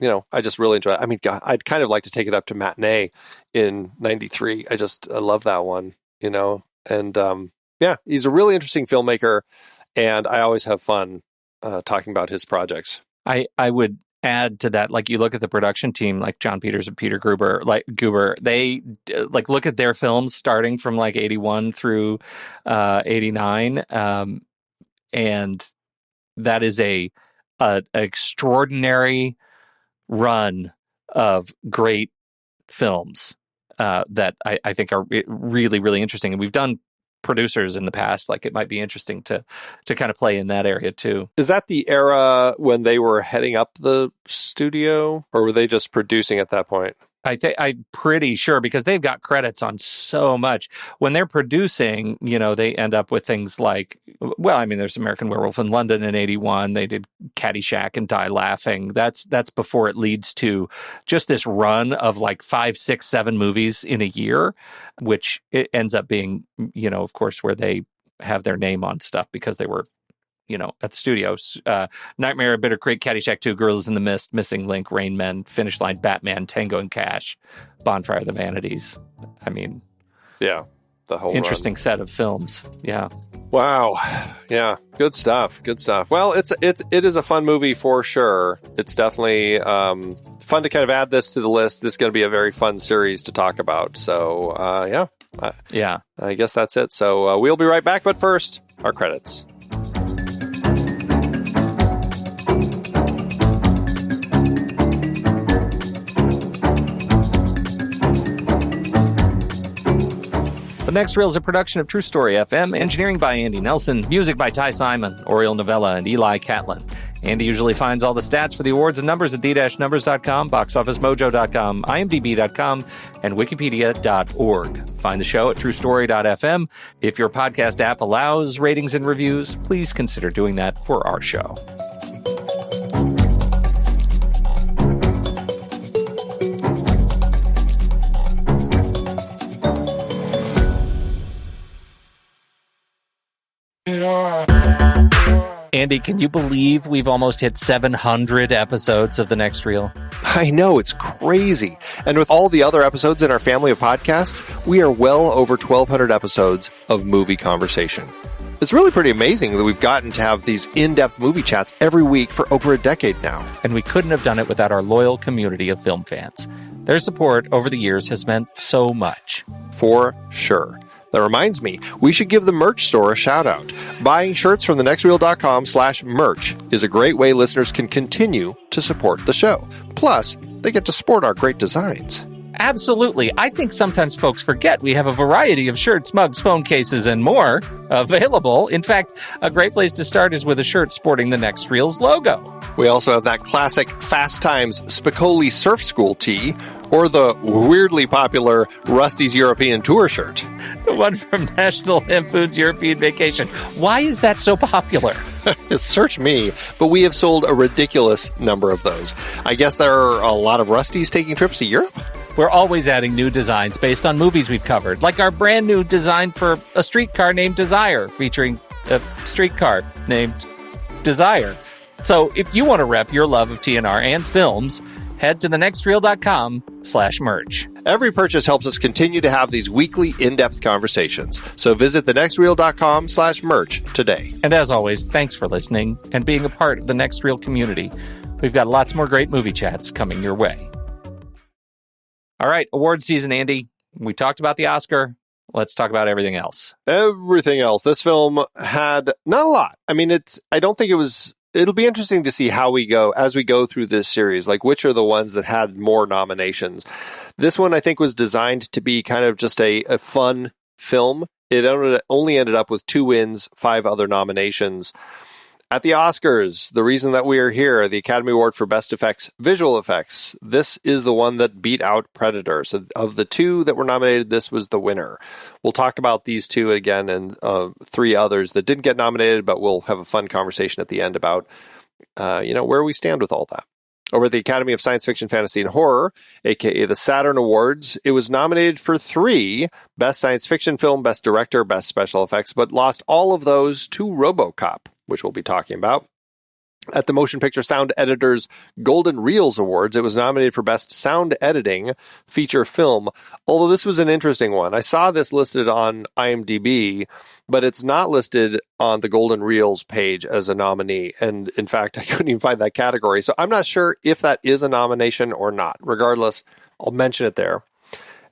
I just really enjoy it. God, I'd kind of like to take it up to Matinee in 93. I love that one, and he's a really interesting filmmaker, and I always have fun talking about his projects. I would add to that, you look at the production team, John Peters and Peter Guber, they look at their films starting from 81 through 89, and that is a extraordinary run of great films that I think are really, really interesting. And we've done producers in the past. It might be interesting to kind of play in that area too. Is that the era when they were heading up the studio, or were they just producing at that point? I'm pretty sure because they've got credits on so much. When they're producing, they end up with things like, well, I mean, there's American Werewolf in London in '81. They did Caddyshack and Die Laughing. That's before it leads to just this run of like 5, 6, 7 movies in a year, which it ends up being, of course, where they have their name on stuff because they were at the studios. Nightmare at Bitter Creek, Caddyshack 2, Gorillas in the Mist, Missing Link, Rain Man, Finish Line, Batman, Tango and Cash, Bonfire of the Vanities. I mean, yeah, the whole interesting set of films. Yeah. Wow. Yeah. Good stuff. Well, it is a fun movie for sure. It's definitely fun to kind of add this to the list. This is going to be a very fun series to talk about. So, yeah. I guess that's it. So we'll be right back. But first, our credits. The Next Reel is a production of True Story FM, engineering by Andy Nelson, music by Ty Simon, Oriel Novella, and Eli Catlin. Andy usually finds all the stats for the awards and numbers at the-numbers.com, boxofficemojo.com, imdb.com, and wikipedia.org. Find the show at truestory.fm. If your podcast app allows ratings and reviews, please consider doing that for our show. Andy, can you believe we've almost hit 700 episodes of The Next Reel? I know, it's crazy. And with all the other episodes in our family of podcasts, we are well over 1,200 episodes of movie conversation. It's really pretty amazing that we've gotten to have these in-depth movie chats every week for over a decade now. And we couldn't have done it without our loyal community of film fans. Their support over the years has meant so much. For sure. That reminds me, we should give the merch store a shout out. Buying shirts from thenextreel.com/merch is a great way listeners can continue to support the show. Plus, they get to sport our great designs. Absolutely. I think sometimes folks forget we have a variety of shirts, mugs, phone cases, and more available. In fact, a great place to start is with a shirt sporting the Next Reel's logo. We also have that classic Fast Times Spicoli Surf School tee, or the weirdly popular Rusty's European Tour shirt. The one from National Lampoon's European Vacation. Why is that so popular? Search me, but we have sold a ridiculous number of those. I guess there are a lot of Rustys taking trips to Europe? We're always adding new designs based on movies we've covered, like our brand new design for a streetcar named Desire, featuring a streetcar named Desire. So if you want to rep your love of TNR and films, head to thenextreel.com/merch. Every purchase helps us continue to have these weekly in-depth conversations. So visit thenextreel.com/merch today. And as always, thanks for listening and being a part of the Next Reel community. We've got lots more great movie chats coming your way. All right, award season, Andy. We talked about the Oscar. Let's talk about everything else. Everything else. This film had not a lot. I mean, it'll be interesting to see how we go as we go through this series, like which are the ones that had more nominations. This one, I think, was designed to be kind of just a fun film. It only ended up with 2 wins, 5 other nominations. At the Oscars, the reason that we are here, the Academy Award for Best Effects, Visual Effects, this is the one that beat out Predator. So of the 2 that were nominated, this was the winner. We'll talk about these 2 again and 3 others that didn't get nominated, but we'll have a fun conversation at the end about, where we stand with all that. Over at the Academy of Science Fiction, Fantasy, and Horror, aka the Saturn Awards, it was nominated for 3, Best Science Fiction Film, Best Director, Best Special Effects, but lost all of those to RoboCop, which we'll be talking about. At the Motion Picture Sound Editors Golden Reels Awards, it was nominated for Best Sound Editing Feature Film, although this was an interesting one. I saw this listed on IMDb, but it's not listed on the Golden Reels page as a nominee, and in fact, I couldn't even find that category, so I'm not sure if that is a nomination or not. Regardless, I'll mention it there.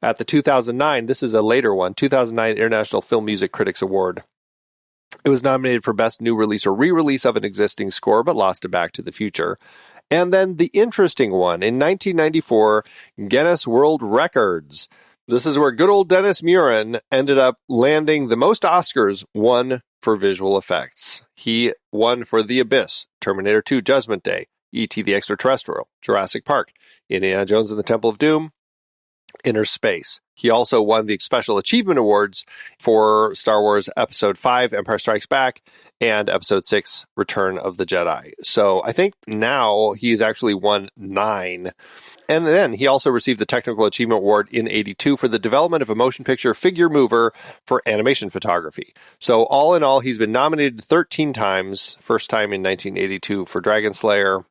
At the 2009, this is a later one, 2009 International Film Music Critics Award. It was nominated for Best New Release or Re-Release of an Existing Score, but lost to Back to the Future. And then the interesting one, in 1994, Guinness World Records. This is where good old Dennis Muren ended up landing the most Oscars, one for visual effects. He won for The Abyss, Terminator 2 Judgment Day, E.T. the Extraterrestrial, Jurassic Park, Indiana Jones and the Temple of Doom, Innerspace. He also won the Special Achievement Awards for Star Wars Episode 5, Empire Strikes Back, and Episode 6, Return of the Jedi. So I think now he's actually won 9. And then he also received the Technical Achievement Award in 82 for the development of a motion picture figure mover for animation photography. So all in all, he's been nominated 13 times, first time in 1982 for Dragon Slayer,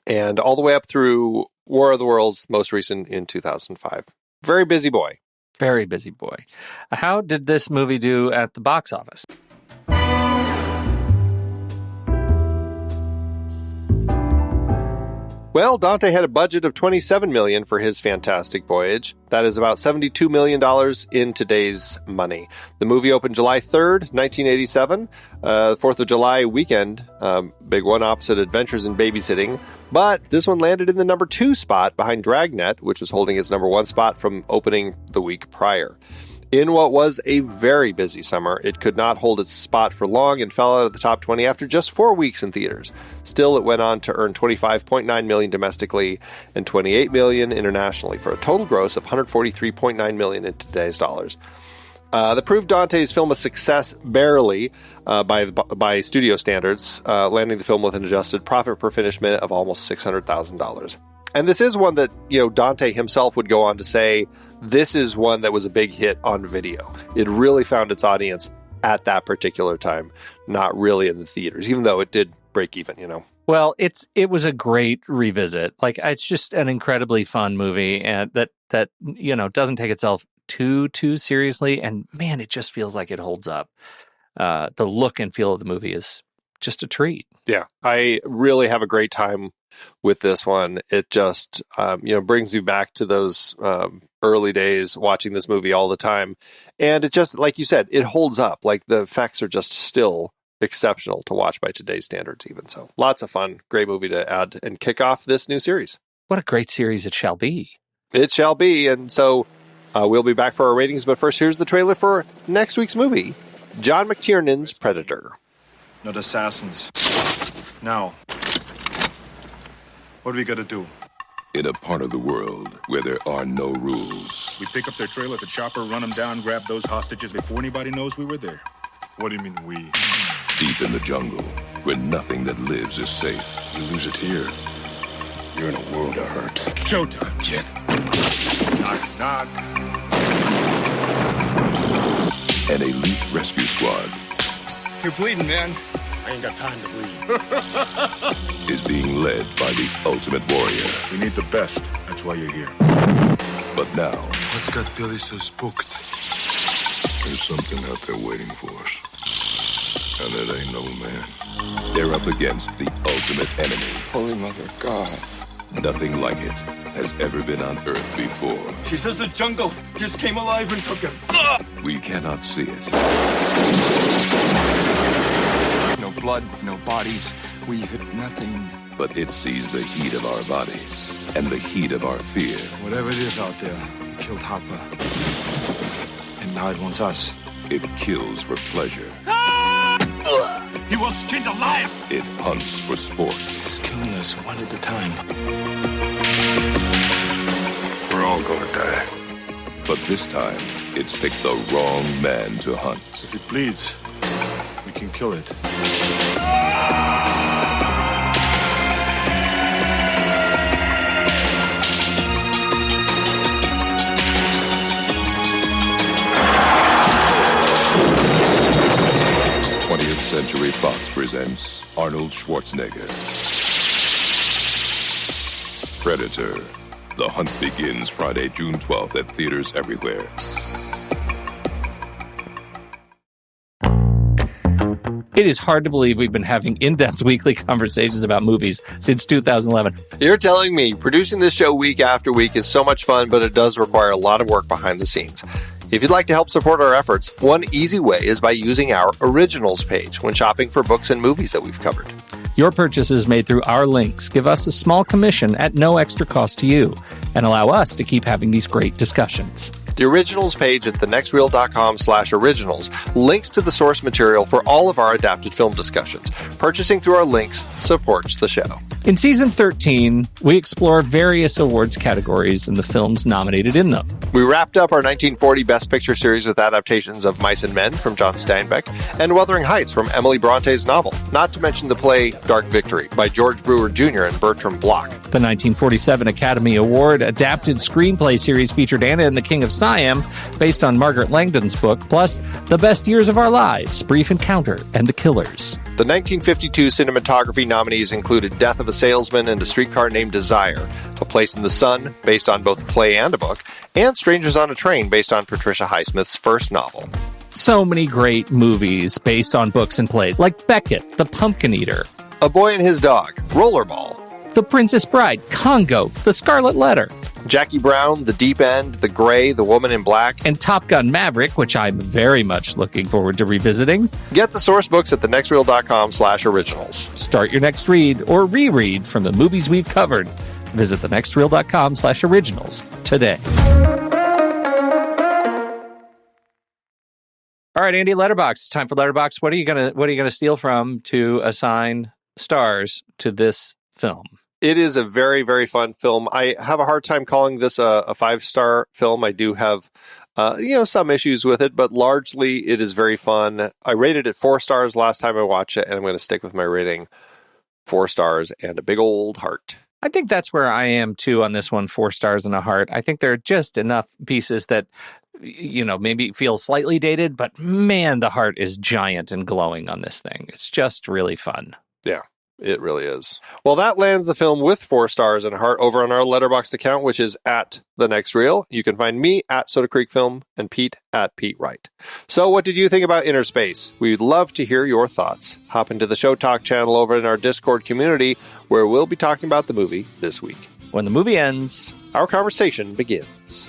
and all the way up through War of the Worlds, most recent in 2005. Very busy boy. Very busy boy. How did this movie do at the box office? Well, Dante had a budget of $27 million for his fantastic voyage. That is about $72 million in today's money. The movie opened July 3rd, 1987, 4th of July weekend, big one opposite Adventures in Babysitting. But this one landed in the number 2 spot behind Dragnet, which was holding its number 1 spot from opening the week prior. In what was a very busy summer, it could not hold its spot for long and fell out of the top 20 after just 4 weeks in theaters. Still, it went on to earn $25.9 million domestically and $28 million internationally for a total gross of $143.9 million in today's dollars. That proved Dante's film a success barely by studio standards, landing the film with an adjusted profit per finished minute of almost $600,000. And this is one that, Dante himself would go on to say, this is one that was a big hit on video. It really found its audience at that particular time, not really in the theaters, even though it did break even, Well, it was a great revisit. Like, it's just an incredibly fun movie, and that doesn't take itself too seriously, and man, it just feels like it holds up. The look and feel of the movie is just a treat. Yeah, I really have a great time with this one. It just brings me back to those early days watching this movie all the time, and it just, like you said, it holds up. Like, the effects are just still exceptional to watch by today's standards even. So lots of fun, great movie to add and kick off this new series. What a great series it shall be. It shall be. And so we'll be back for our ratings, but first here's the trailer for next week's movie, John McTiernan's Predator. Not assassins. Now, what do we gotta do? In a part of the world where there are no rules. We pick up their trailer at the chopper, run them down, grab those hostages before anybody knows we were there. What do you mean we? Deep in the jungle, where nothing that lives is safe. You lose it here, you're in a world of hurt. Showtime, kid. Knock, knock. An elite rescue squad. You're bleeding, man. I ain't got time to bleed. Is being led by the ultimate warrior. We need the best. That's why you're here. But now, what's got Billy so spooked? There's something out there waiting for us. And it ain't no man. They're up against the ultimate enemy. Holy Mother of God. Nothing like it has ever been on Earth before. She says the jungle just came alive and took him. We cannot see it. No blood, no bodies. We hit nothing. But it sees the heat of our bodies and the heat of our fear. Whatever it is out there, it killed Hopper. And now it wants us. It kills for pleasure. He was skinned alive! It hunts for sport. It's killing us one at a time. We're all gonna die. But this time, it's picked the wrong man to hunt. If it bleeds, we can kill it. 20th Century Fox presents Arnold Schwarzenegger. Predator. The hunt begins Friday, June 12th at theaters everywhere. It is hard to believe we've been having in-depth weekly conversations about movies since 2011. You're telling me producing this show week after week is so much fun, but it does require a lot of work behind the scenes. If you'd like to help support our efforts, one easy way is by using our Originals page when shopping for books and movies that we've covered. Your purchases made through our links give us a small commission at no extra cost to you and allow us to keep having these great discussions. The originals page at thenextreel.com/originals links to the source material for all of our adapted film discussions. Purchasing through our links supports the show. In Season 13, we explore various awards categories and the films nominated in them. We wrapped up our 1940 Best Picture series with adaptations of Mice and Men from John Steinbeck and Wuthering Heights from Emily Bronte's novel, not to mention the play Dark Victory by George Brewer Jr. and Bertram Bloch. The 1947 Academy Award adapted screenplay series featured Anna and the King of Siam, based on Margaret Langdon's book, plus The Best Years of Our Lives, Brief Encounter, and The Killers. The 1952 cinematography nominees included Death of a Salesman and A Streetcar Named Desire, A Place in the Sun, based on both a play and a book, and Strangers on a Train, based on Patricia Highsmith's first novel. So many great movies based on books and plays, like Beckett, The Pumpkin Eater, A Boy and His Dog, Rollerball, The Princess Bride, Congo, The Scarlet Letter, Jackie Brown, The Deep End, The Gray, The Woman in Black, and Top Gun Maverick, which I'm very much looking forward to revisiting. Get the source books at thenextreel.com/originals. Start your next read or reread from the movies we've covered. Visit thenextreel.com/originals today. All right, Andy, Letterboxd. Time for Letterboxd. What are you gonna steal from to assign stars to this film? It is a very, very fun film. I have a hard time calling this a 5-star film. I do have, some issues with it, but largely it is very fun. I rated it 4 stars last time I watched it, and I'm going to stick with my rating 4 stars and a big old heart. I think that's where I am too on this one, 4 stars and a heart. I think there are just enough pieces that, maybe feel slightly dated, but man, the heart is giant and glowing on this thing. It's just really fun. Yeah. It really is. Well, that lands the film with 4 stars and a heart over on our Letterboxd account, which is at The Next Reel. You can find me at Soda Creek Film and Pete at Pete Wright. So what did you think about Innerspace? We'd love to hear your thoughts. Hop into the Show Talk channel over in our Discord community, where we'll be talking about the movie this week. When the movie ends, our conversation begins.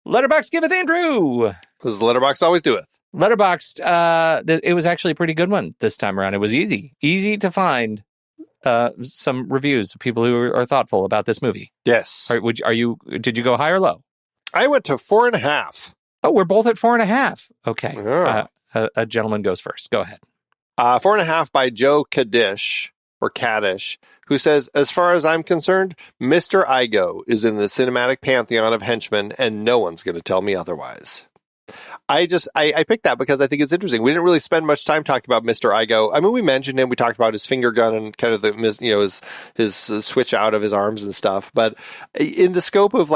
Letterboxd giveth Andrew. Because Letterboxd always doeth. Letterboxd, it was actually a pretty good one this time around. It was easy to find some reviews of people who are thoughtful about this movie. Yes. Did you go high or low? I went to 4.5. Oh, we're both at 4.5. Okay. Yeah. A gentleman goes first. Go ahead. 4.5 by Joe Kaddish, who says, as far as I'm concerned, Mr. Igo is in the cinematic pantheon of henchmen, and no one's going to tell me otherwise. I picked that because I think it's interesting. We didn't really spend much time talking about Mr. Igo. I mean, we mentioned him. We talked about his finger gun and kind of his switch out of his arms and stuff. But in the scope of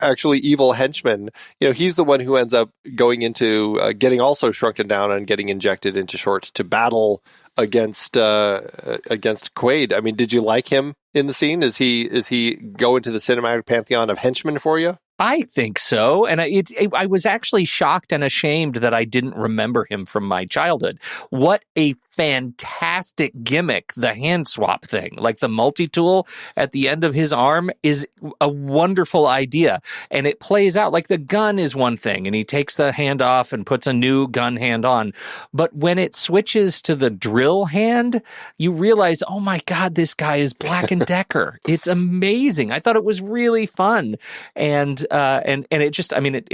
actually evil henchmen, he's the one who ends up going into getting also shrunken down and getting injected into short to battle against Quaid. I mean, did you like him in the scene? Is he go into the cinematic pantheon of henchmen for you? I think so. And I was actually shocked and ashamed that I didn't remember him from my childhood. What a fantastic gimmick, the hand swap thing. Like the multi-tool at the end of his arm is a wonderful idea. And it plays out like the gun is one thing, and he takes the hand off and puts a new gun hand on. But when it switches to the drill hand, you realize, oh my God, this guy is Black & Decker. It's amazing. I thought it was really fun. And it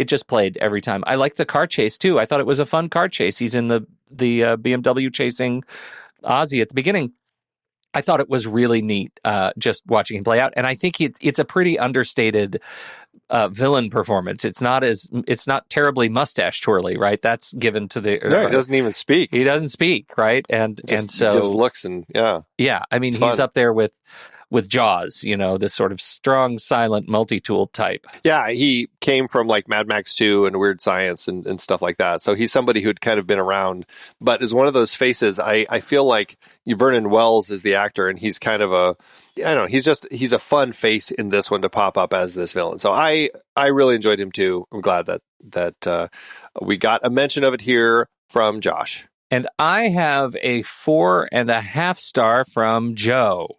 just played every time. I like the car chase too. I thought it was a fun car chase. He's in the BMW chasing Ozzy at the beginning. I thought it was really neat just watching him play out. And I think it's a pretty understated villain performance. It's not terribly mustache twirly, right? That's given to the. No, he doesn't even speak. He doesn't speak, right? And so gives looks and yeah. I mean, he's up there with Jaws, this sort of strong, silent, multi-tool type. Yeah, he came from Mad Max 2 and Weird Science and stuff like that. So he's somebody who'd kind of been around, but is one of those faces. I feel like Vernon Wells is the actor, and he's kind of he's a fun face in this one to pop up as this villain. So I really enjoyed him too. I'm glad that we got a mention of it here from Josh. And I have a 4.5 star from Joe.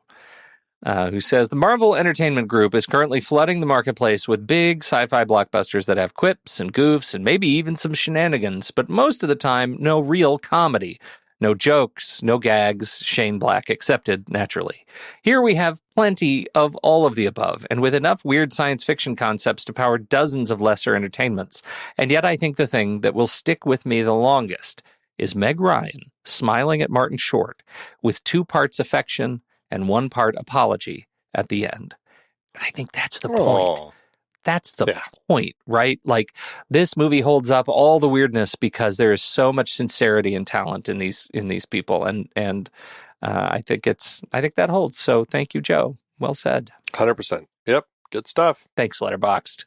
who says, the Marvel Entertainment Group is currently flooding the marketplace with big sci-fi blockbusters that have quips and goofs and maybe even some shenanigans, but most of the time, no real comedy. No jokes, no gags, Shane Black accepted, naturally. Here we have plenty of all of the above, and with enough weird science fiction concepts to power dozens of lesser entertainments. And yet I think the thing that will stick with me the longest is Meg Ryan smiling at Martin Short with 2 parts affection and 1 part apology at the end. I think that's the point. That's the point, right? Like, this movie holds up all the weirdness because there is so much sincerity and talent in these people, and I think that holds. So thank you, Joe. Well said. 100%. Yep. Good stuff. Thanks, Letterboxd.